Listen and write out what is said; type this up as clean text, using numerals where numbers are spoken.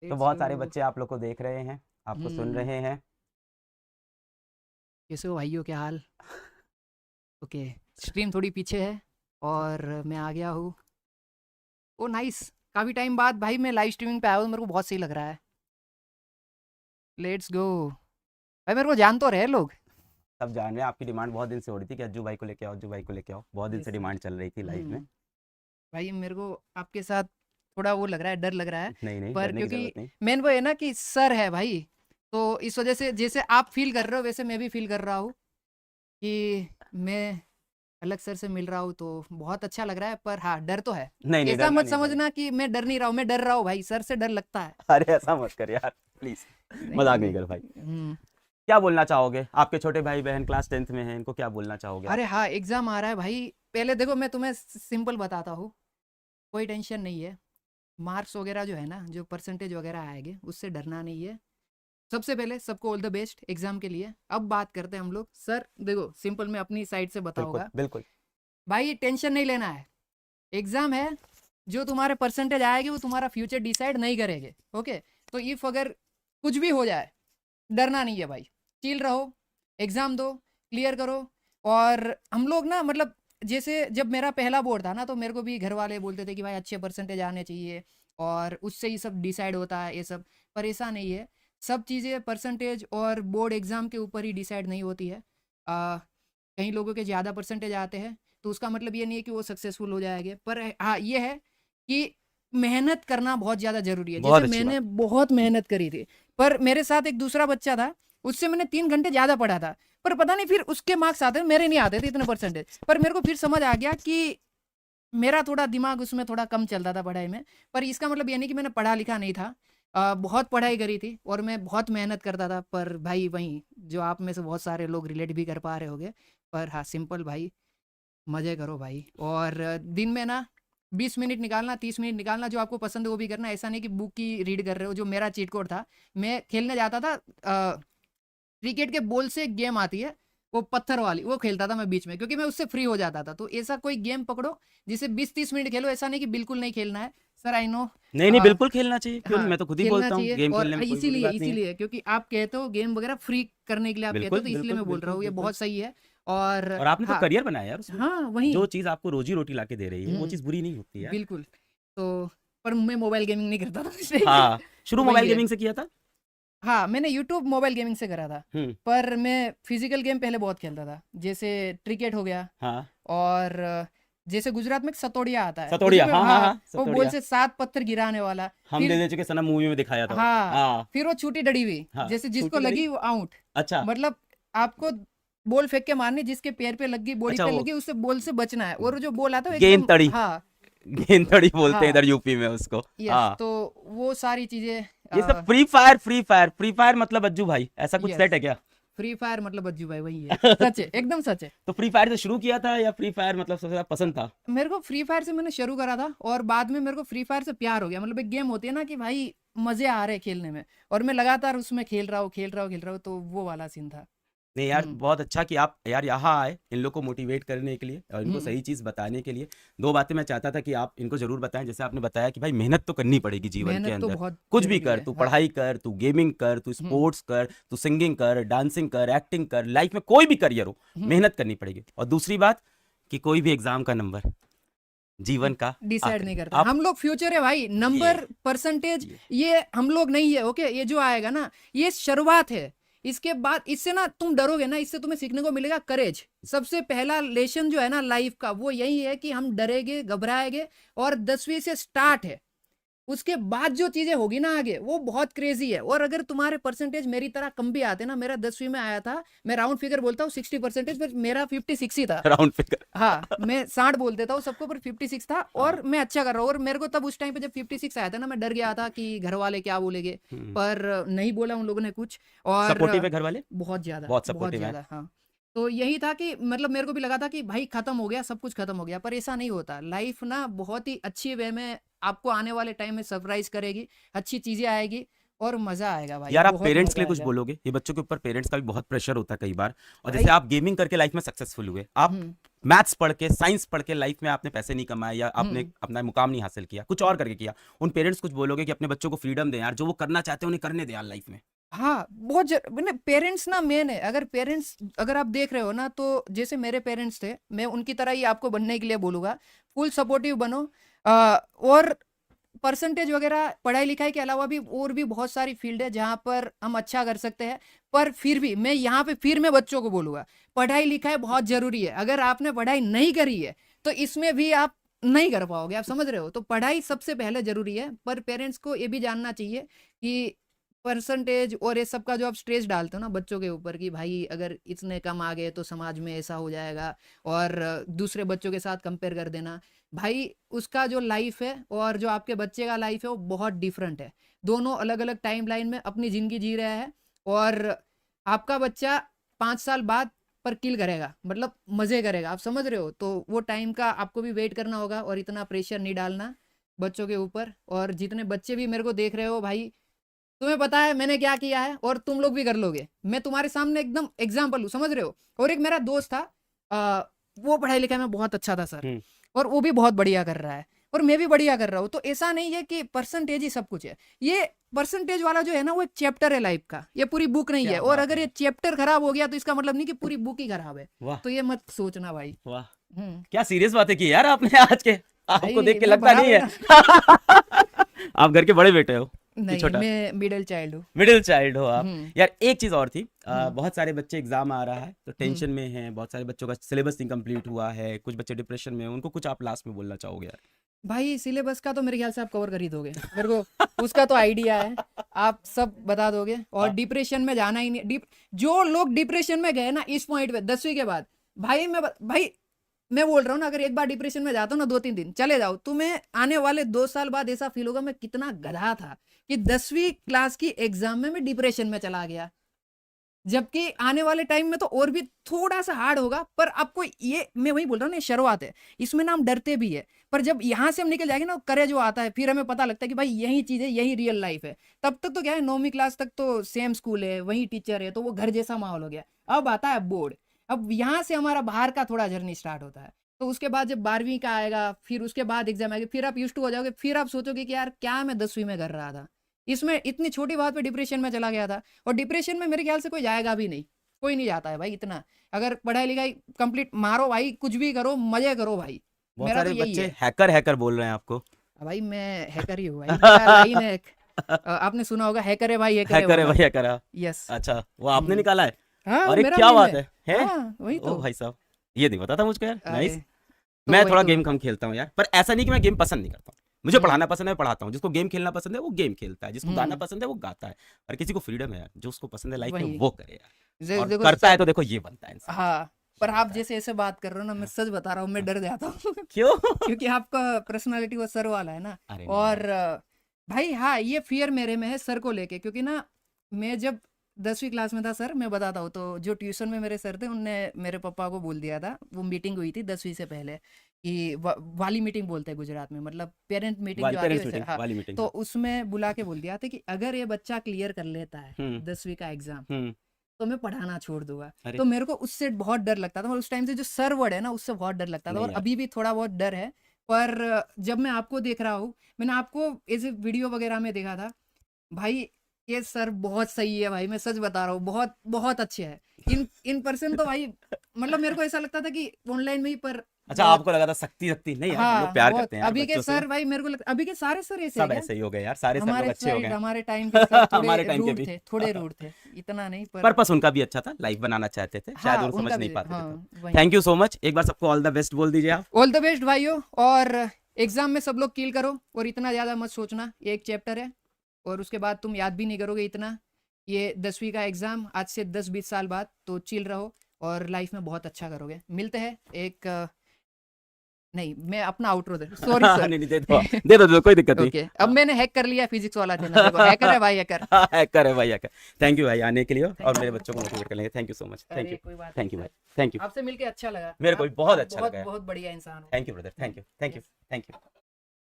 तो लेट्स बहुत गो। सारे बच्चे आप लोग को देख रहे हैं, आपको सुन हम्म। रहे हैं। कैसे हो भाइयों, क्या हाल? ओके। स्ट्रीम थोड़ी पीछे है और मैं आ गया हूँ। ओ नाइस। काफ़ी टाइम बाद भाई मैं लाइव स्ट्रीमिंग पे आया हूँ, मेरे को बहुत सही लग रहा है। Let's go. भाई मेरे को जान तो रहे लोग। सब जान रहे हैं, आपकी डिमांड बहुत दिन से हो रही थी कि अज्जू भाई को लेके आओ, अज्जू भाई को लेके आओ, बहुत दिन यस से सर। डिमांड चल रही थी लाइव में। हम्म। भाई मेरे को आपके साथ थोड़ा वो लग रहा है, डर लग रहा है। नहीं नहीं, पर डरने की क्योंकि जरूरत नहीं। मेन वो है ना कि सर है भाई, तो इस वजह से जैसे आप फील कर रहे हो वैसे मैं भी फील कर रहा हूँ कि मैं अलग सर से मिल रहा हूँ, तो बहुत अच्छा लग रहा है। पर हाँ, डर तो है। नहीं नहीं, ऐसा डरना मत नहीं भाई। समझना कि मैं डर नहीं रहा हूँ, मैं डर रहा हूँ भाई, सर से डर लगता है। अरे ऐसा मत कर यार, प्लीज। नहीं मजाक नहीं नहीं। कर भाई। हम्म। क्या बोलना चाहोगे, आपके छोटे भाई बहन क्लास 10th में हैं, इनको क्या बोलना चाहोगे आप? अरे हाँ, एग्जाम आ रहा है भाई। पहले देखो मैं तुम्हें सिंपल बताता हूँ। कोई टेंशन नहीं है। मार्क्स वगैरह जो है ना, जो परसेंटेज वगैरह आएंगे उससे डरना नहीं है। सबसे पहले सबको ऑल द बेस्ट एग्जाम के लिए। अब बात करते हैं हम लोग। सर देखो, सिंपल मैं अपनी साइड से बिल्कुल बताऊंगा। बिल्कुल। भाई टेंशन नहीं लेना है। एग्जाम है। जो तुम्हारे परसेंटेज आएगी वो तुम्हारा फ्यूचर डिसाइड नहीं करेंगे। ओके। तो इफ अगर कुछ भी हो जाए, डरना नहीं है भाई। चिल रहो। एग्जाम दो। क्लियर करो। और हम लोग ना मतलब, जैसे जब मेरा पहला बोर्ड था ना, तो मेरे को भी घर वाले बोलते थे कि भाई अच्छे परसेंटेज आने चाहिए और उससे ही सब डिसाइड होता है ये सब। पर ऐसा नहीं है। सब चीज़ें परसेंटेज और बोर्ड एग्ज़ाम के ऊपर ही डिसाइड नहीं होती है। कई लोगों के ज़्यादा परसेंटेज आते हैं, तो उसका मतलब ये नहीं है कि वो सक्सेसफुल हो जाएंगे। पर हाँ ये है कि मेहनत करना बहुत ज़्यादा ज़रूरी है। बहुत जैसे अच्छी बात। मैंने बहुत मेहनत करी थी। पर मेरे साथ एक दूसरा बच्चा था, उससे मैंने 3 घंटे ज़्यादा पढ़ा था। पर पता नहीं फिर उसके मार्क्स आते थे, मेरे नहीं आते थे इतने परसेंटेज। पर मेरे को फिर समझ आ गया कि मेरा थोड़ा दिमाग उसमें थोड़ा कम चलता था पढ़ाई में। पर इसका मतलब ये नहीं कि मैंने पढ़ा लिखा नहीं था। बहुत पढ़ाई करी थी और मैं बहुत मेहनत करता था। पर भाई वहीं, जो आप में से बहुत सारे लोग रिलेट भी कर पा रहे होंगे। पर हाँ सिंपल भाई, मज़े करो भाई। और दिन में ना 20 मिनट निकालना, 30 मिनट निकालना, जो आपको पसंद है वो भी करना। ऐसा नहीं कि बुक की रीड कर रहे हो। जो मेरा चीट कोड था, मैं खेलने जाता था। क्रिकेट के बॉल से एक गेम आती है, वो पत्थर वाली, वो खेलता था मैं बीच में, क्योंकि मैं उससे फ्री हो जाता था। तो ऐसा कोई गेम पकड़ो जिसे 20-30 मिनट खेलो। ऐसा नहीं कि बिल्कुल नहीं खेलना है। Sir I know. नहीं नहीं, बिल्कुल खेलना चाहिए, क्यों नहीं, हाँ, मैं तो खुद ही खेलना बोलता हूँ, चाहिए। गेम और खेलने में कोई बुरी इसीलिए बात नहीं है। इसीलिए क्योंकि आप कहते हो गेम वगैरह फ्री करने के लिए आप कहते हो, बिल्कुल तो इसलिए बिल्कुल मैं बोल रहा बिल्कुल हूँ ये बिल्कुल। बहुत सही है। और और आपने तो हाँ। करियर बनाया यार उसमें। हाँ वही। जो चीज़ आपको रोजी रोटी ला के दे रही है वो चीज़ बुरी नहीं होती यार। बिल्कुल। तो पर मैं मोबाइल गेमिंग नहीं करता था इसलिए हाँ, शुरू वही मोबाइल है। गेमिंग से किया था। हाँ, मैंने यूट्यूब मोबाइल गेमिंग से करा था। हम्म। पर मैं फिजिकल गेम पहले बहुत खेलता था, जैसे क्रिकेट हो गया। हाँ, और जैसे गुजरात में एक सतोड़िया आता है, सतोड़िया, उसमें हाँ हाँ हाँ, हाँ, वो बॉल सतोड़िया। से 7 पत्थर गिराने वाला। हम दे फिर दे चुके सनम मूवी में दिखाया था वो। हाँ, हाँ फिर वो छूटी डड़ी हुई, हाँ, जैसे जिसको छोटी लड़ी। लगी वो आउट। अच्छा मतलब आपको बॉल फेंक के मारनी, जिसके पैर पे लगी, बॉडी अच्छा, पे वो लगी, उससे बॉल से बचना है। और जो बॉल आता है वो गेंद एकदम तड़ी, हाँ। गेंद तड़ी बोलते हैं हाँ। इधर यूपी में उसको। यस, हाँ, तो वो सारी चीजें। ये सब free fire, free fire, free fire मतलब अज्जू भाई ऐसा कुछ यस, सेट है क्या? फ्री फायर मतलब अज्जू भाई वही है। सच है, एकदम सच है। तो फ्री फायर से शुरू किया था या फ्री फायर मतलब सबसे ज्यादा पसंद था? मेरे को फ्री फायर से मैंने शुरू करा था और बाद में मेरे को फ्री फायर से प्यार हो गया। मतलब एक गेम होती है ना कि भाई मजे आ रहे हैं खेलने में, और मैं लगातार उसमें खेल रहा हूँ खेल रहा हूँ खेल रहा हूँ, तो वो वाला सीन था। नहीं यार, हम्म। बहुत अच्छा कि आप यार यहाँ आए इन लोग को मोटिवेट करने के लिए और इनको हम्म। सही चीज़ बताने के लिए। दो बातें मैं चाहता था कि आप इनको जरूर बताएं। जैसे आपने बताया कि भाई मेहनत तो करनी पड़ेगी जीवन के मेहनत तो अंदर। बहुत कुछ भी जरूरी कर, है, तू हाँ। पढ़ाई कर, तू गेमिंग कर, तू हम्म। स्पोर्ट्स कर, तू सिंगिंग कर, डांसिंग कर, एक्टिंग कर, लाइफ में कोई भी करियर हो, हम्म। मेहनत करनी पड़ेगी। और दूसरी बात कि कोई भी एग्जाम का नंबर जीवन का डिसाइड आखिरी नहीं करता, आप हम लोग फ्यूचर है भाई, ये नंबर परसेंटेज ये ये हम लोग नहीं है। ओके, ये जो आएगा ना, ये शुरुआत है। इसके बाद इससे ना तुम डरोगे ना, इससे तुम्हें सीखने को मिलेगा करेज। सबसे पहला लेसन जो है ना लाइफ का, वो यही है कि हम डरेंगे घबराएंगे। और 10वीं से स्टार्ट है। उसके बाद जो चीजें होगी ना आगे, वो बहुत क्रेजी है। और अगर तुम्हारे परसेंटेज मेरी तरह कम भी आते ना, मेरा 10वीं में आया था, मैं राउंड फिगर बोलता हूँ 60%, पर मेरा 56 ही था। Round figure. हाँ, मैं 60 बोल देता हूँ सबको, पर 56 था। हाँ। और मैं अच्छा कर रहा हूँ। और मेरे को तब उस टाइम पे जब 56 आया था ना, मैं डर गया था कि घर वाले क्या बोलेंगे। हम्म। पर नहीं बोला उन लोगों ने कुछ। और सपोर्टिव है घर वाले? बहुत ज़्यादा बहुत बहुत सपोर्टिव है। ज़्यादा, हाँ। तो यही था कि मतलब मेरे को भी लगा था कि भाई खत्म हो गया, सब कुछ खत्म हो गया। पर ऐसा नहीं होता। लाइफ ना बहुत ही अच्छी वे में आपको आने वाले टाइम में सरप्राइज करेगी। अच्छी चीज़ें आएगी और मज़ा आएगा भाई, यार आप बहुत पेरेंट्स के मज़ा लिए कुछ आएगा। बोलोगे? ये बच्चों के ऊपर पेरेंट्स का भी बहुत प्रेशर होता है कई बार। और जैसे भाई। आप गेमिंग करके लाइफ में सक्सेसफुल हुए, आप हम्म। मैथ्स पढ़ के, साइंस पढ़ के लाइफ में आपने पैसे नहीं कमाए या आपने अपना मुकाम नहीं हासिल किया, कुछ और करके किया, उन पेरेंट्स कुछ बोलोगे कि अपने बच्चों को फ्रीडम दें यार, जो वो करना चाहते हैं उन्हें करने दें यार लाइफ में? हाँ, पेरेंट्स ना मेन है। अगर आप देख रहे हो ना, तो जैसे मेरे पेरेंट्स थे, मैं उनकी तरह ही आपको बनने के लिए बोलूँगा। फुल सपोर्टिव बनो। और परसेंटेज वगैरह, पढ़ाई लिखाई के अलावा भी और भी बहुत सारी फील्ड है जहाँ पर हम अच्छा कर सकते हैं। पर फिर भी मैं यहाँ पे मैं बच्चों को बोलूँगा, पढ़ाई लिखाई बहुत ज़रूरी है। अगर आपने पढ़ाई नहीं करी है तो इसमें भी आप नहीं कर पाओगे, आप समझ रहे हो? तो पढ़ाई सबसे पहले ज़रूरी है। पर पेरेंट्स को ये भी जानना चाहिए कि परसेंटेज और ये सब का जो आप स्ट्रेस डालते हो ना बच्चों के ऊपर, कि भाई अगर इतने कम आ गए तो समाज में ऐसा हो जाएगा, और दूसरे बच्चों के साथ कंपेयर कर देना, भाई उसका जो लाइफ है और जो आपके बच्चे का लाइफ है वो बहुत डिफरेंट है। दोनों अलग अलग टाइम लाइन में अपनी ज़िंदगी जी रहा है। और आपका बच्चा 5 साल बाद पर किल करेगा, मतलब मज़े करेगा, आप समझ रहे हो? तो वो टाइम का आपको भी वेट करना होगा, और इतना प्रेशर नहीं डालना बच्चों के ऊपर। और जितने बच्चे भी मेरे को देख रहे हो भाई, तुम्हें पता है मैंने क्या किया है और तुम लोग भी कर लोगे। मैं तुम्हारे सामने एकदम एग्जाम्पल हूँ, समझ रहे हो? और एक मेरा दोस्त था, वो पढ़ाई लिखाई में बहुत अच्छा था सर, और वो भी बहुत बढ़िया कर रहा है, और मैं भी बढ़िया कर रहा हूँ। तो ऐसा नहीं है कि परसेंटेज ही सब कुछ है। ये परसेंटेज वाला जो है ना, वो एक चैप्टर है लाइफ का, ये पूरी बुक नहीं क्या है। और बात अगर है। ये चैप्टर खराब हो गया तो इसका मतलब नहीं कि पूरी बुक ही खराब है। वाह तो ये मत सोचना भाई। वाह, हम्म क्या सीरियस बातें की यार आपने आज के। आपको देख भाई के मैं लगता बड़ा नहीं है बेटा आप घर के बड़े बेटे हो कि नहीं, छोटा? मैं मिडिल चाइल्ड हूँ। मिडिल चाइल्ड हो आप। हम्म यार एक चीज और थी, हम्म बहुत सारे बच्चे एग्जाम आ रहा है तो हम्म टेंशन में हैं, बहुत सारे बच्चों का सिलेबस इनकम्प्लीट हुआ है, कुछ बच्चे डिप्रेशन में हैं, उनको कुछ आप लास्ट में बोलना चाहोगे यार? भाई सिलेबस का तो मेरे ख्याल से आप कवर कर ही दोगे, मेरे को उसका तो आइडिया है, आप सब बता दोगे। और हाँ। डिप्रेशन में जाना ही नहीं। जो लोग डिप्रेशन में गए ना इस पॉइंट पे 10वीं के बाद, भाई मैं बोल रहा हूँ ना, अगर एक बार डिप्रेशन में जाता हूँ ना, 2-3 दिन चले जाओ, तुम्हें आने वाले 2 साल बाद ऐसा फील होगा मैं कितना गधा था कि 10वीं क्लास की एग्जाम में मैं डिप्रेशन में चला गया। जबकि आने वाले टाइम में तो और भी थोड़ा सा हार्ड होगा। पर आपको ये, मैं वही बोल रहा हूँ ना, शुरुआत है, इसमें ना हम डरते भी है। पर जब यहाँ से हम निकल जाएंगे ना, करेज जो आता है, फिर हमें पता लगता है कि भाई यही चीज़ है, यही रियल लाइफ है। तब तक तो क्या है, 9वीं क्लास तक तो सेम स्कूल है, वही टीचर है, तो वो घर जैसा माहौल हो गया। अब आता है बोर्ड, अब यहाँ से हमारा बाहर का थोड़ा जर्नी स्टार्ट होता है। तो उसके बाद जब 12वीं का आएगा, फिर उसके बाद एग्जाम आएगा, फिर आप यूज्ड टू हो जाओगे, फिर आप सोचोगे कि यार क्या मैं 10वीं में कर रहा था, इसमें इतनी छोटी बात पे डिप्रेशन में चला गया था। और डिप्रेशन में मेरे ख्याल से कोई जाएगा भी नहीं, कोई नहीं जाता है भाई इतना। अगर पढ़ाई लिखाई कंप्लीट मारो भाई, कुछ भी करो, मजे करो भाई। बहुत मेरा तो सारे यही बच्चे है। हैकर हैकर बोल रहे हैं आपको। भाई मैं हैकर ही हूँ भाई, मेरा लाइन है एक। आपने सुना होगा, हैकर है भाई, हैकर है हैकर है वाला। भैया करा। यस। अच्छा, वो आपने निकाला है? हाँ, अरे मेरा क्या लाइन बात है। है? हाँ वही ओ तो। भाई साहब, ये नहीं पता था मुझको यार। अरे नाइस। तो मैं वही थोड़ा तो। गेम कम खेलता हूँ यार, पर ऐसा नहीं कि मैं गेम पसंद नहीं करता हूँ। मुझे हम्म पढ़ाना पसंद है, मैं पढ़ाता हूँ। जिसको गेम खेलना पसंद है वो गेम खेलता है, जिसको गाना हम्म पसंद है वो गाता है। और किसी को फ्रीडम है यार, जो उसको पसंद है लाइफ में वही। वो करे यार, और देखो करता है तो देखो ये बनता है इंसान। हाँ, पर आप बनता है। जैसे ऐसे बात कर रहे हो ना, मैं हाँ, सच बता रहा हूँ, मैं हाँ। डर जाता हूँ क्यों? क्योंकि आपका पर्सनालिटी वो सर वाला है ना। अरे नहीं और यार। भाई हाँ, ये फियर मेरे में है सर को लेके, क्योंकि ना मैं जब 10वीं क्लास में था सर, मैं बताता हूँ, तो जो ट्यूशन में मेरे सर थे उनने मेरे पापा को बोल दिया था, वो मीटिंग हुई थी 10वीं से पहले, कि वाली मीटिंग बोलते हैं गुजरात में, मतलब पेरेंट मीटिंग जो आती है पेरेंट्स वैसे। मीटिंग हाँ, वाली मीटिंग, तो हाँ। उसमें बुला के बोल दिया था कि अगर ये बच्चा क्लियर कर लेता है हम्म 10वीं का एग्जाम, हम्म। तो मैं पढ़ाना छोड़ दूंगा। अरे तो मेरे को उससे बहुत डर लगता था, और उस टाइम से जो सर वर्ड है ना, उससे बहुत डर लगता था, नहीं और यार। अभी भी थोड़ा बहुत डर है। पर जब मैं आपको देख रहा हूँ, मैंने आपको ऐसे वीडियो वगैरह में देखा था भाई, ये सर बहुत सही है भाई, मैं सच बता रहा हूँ, बहुत बहुत अच्छे हैं। इन पर्सन तो भाई, मतलब मेरे को ऐसा लगता था कि ऑनलाइन में ही, पर अच्छा, बहुत। आपको लगा था सख्ती सख्ती? नहीं यार, लोग हाँ प्यार बहुत। करते हैं यार अभी के बच्चों से। सर भाई, मेरे को लगता अभी के सारे सर ऐसे है सब क्या? ऐसे ही हो गए यार, सारे सर लोग हमारे अच्छे हो साइड गए। हमारे टाइम के सर थोड़े हमारे टाइम के रूड भी। थे, थोड़े रूड थे, इतना नहीं पर। पर्पस उनका भी अच्छा था, लाइफ बनाना चाहते थे, शायद हाँ वो समझ उनका नहीं भी, पाते थे हाँ तब। वही। थैंक यू सो मच, एक बार सबको ऑल द बेस्ट बोल दीजिए आप। ऑल द बेस्ट भाइयों, और एग्जाम में सब लोग किल करो, और इतना ज़्यादा मत सोचना, ये एक चैप्टर है, और उसके बाद तुम याद भी नहीं करोगे इतना। ये 10वीं का एग्ज़ाम आज से 10-20 साल बाद, तो चिल रहो और लाइफ में बहुत अच्छा करोगे। मिलते हैं एक नहीं, मैं अपना आउटरो दे, सॉरी सर। नहीं नहीं, दे दो, कोई दिक्कत नहीं। ओके, अब मैंने हैक कर लिया फिजिक्स वाला चैनल, देखो हैकर है भाई, हैकर। हैकर है भाई, हैकर। थैंक यू भाई आने के लिए, और Thank मेरे you. बच्चों को मोटिवेट करने के लिए। Thank you so much. Thank अरे यू। कोई बात थैंक नहीं यू भाई, सर, थैंक यू। आपसे मिलके अच्छा लगा। मेरे को भी आप बहुत अच्छा बहुत लगा यार। बहुत बढ़िया इंसान हो। Thank you brother, thank you, thank you, Yes. Thank you.